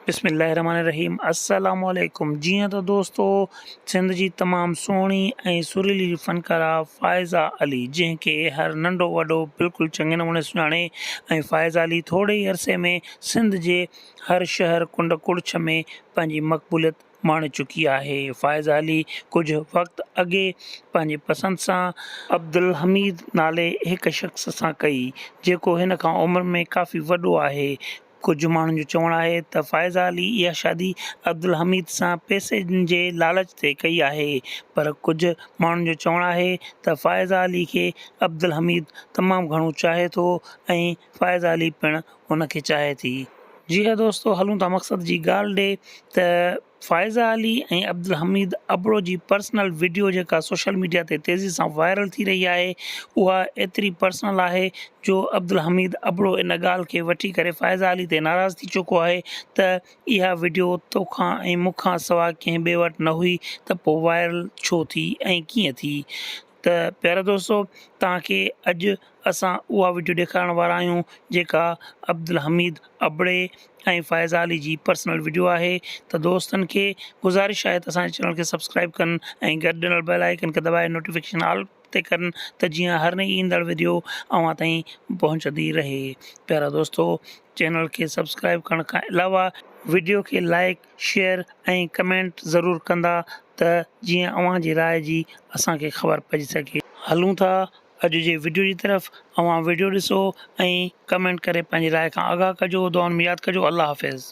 बिस्मिल्लाहिर्रहमानिर्रहीम अस्सलामु अलैकुम। जीअं त दोस्तो सिंध जी तमामु सुहिणी ऐं सुरीली फ़नकारा फ़ाइज़ा अली, जंहिंखे हर नंढो वॾो बिल्कुलु चङे नमूने सुञाणे, ऐं फ़ाइज़ा अली थोरे ई अरसे में सिंध जे हर शहर कुंड कुड़छ में पंहिंजी मक़बूलियत माणे चुकी आहे। फ़ाइज़ा अली कुझु वक़्तु अॻे पंहिंजे पसंदि सां अब्दुल हमीद नाले हिकु शख़्स सां कई, जेको हिन खां उमिरि में काफ़ी वॾो आहे। कुझु माण्हुनि जो चवणु आहे त फ़ाइज़ा अली इहा शादी अब्दुल हमीद सां पैसे जे लालच ते कई आहे, पर कुझु माण्हुनि जो चवणु आहे त फ़ाइज़ा अली खे अब्दुल हमीद तमामु घणो चाहे थो ऐं फ़ाइज़ा अली पिणु हुनखे चाहे थी। जी हा दोस्तो, हलूं था मक़सद जी ॻाल्हि ॾे त फ़ाइज़ा अली ऐं अब्दुल हमीद अबड़ो जी पर्सनल वीडियो जेका सोशल मीडिया ते तेज़ी सां वायरल थी रही आहे, उहा एतिरी पर्सनल आहे जो अब्दुल हमीद अबड़ो इन ॻाल्हि खे वठी करे फ़ाइज़ा अली ते नाराज़ थी चुको आहे त इहा वीडियो तोखां ऐं मूंखां सवाइ कंहिं ॿिए वटि न हुई त पोइ वायरल छो थी ऐं कीअं थी। त प्यारा दोस्तो, तव्हांखे अॼु असां उहा वीडियो ॾेखारण वारा आहियूं जेका अब्दुल हमीद अबड़े ऐं फ़ाइज़ा अली जी पर्सनल वीडियो आहे। त दोस्तनि खे गुज़ारिश आहे त असांजे चैनल खे सब्सक्राइब कनि ऐं गॾु ॾिनल बेल आइकन खे दॿाए नोटिफिकेशन ऑल ते कनि त जीअं हर नई ईंदड़ वीडियो अव्हां ताईं पहुचंदी रहे। प्यारा दोस्तो, चैनल खे सब्सक्राइब करण खां अलावा वीडियो खे लाइक शेयर ऐं कमेंट ज़रूरु कंदा त जीअं अव्हां जी राय जी असांखे ख़बर पइजी सघे। हलूं था अॼु जे वीडियो जी तरफ़। अव्हां वीडियो ॾिसो ऐं कमेंट करे पंहिंजी राय खां आगाह कजो। दुआउनि में यादि कजो। अल्लाह हाफ़िज़।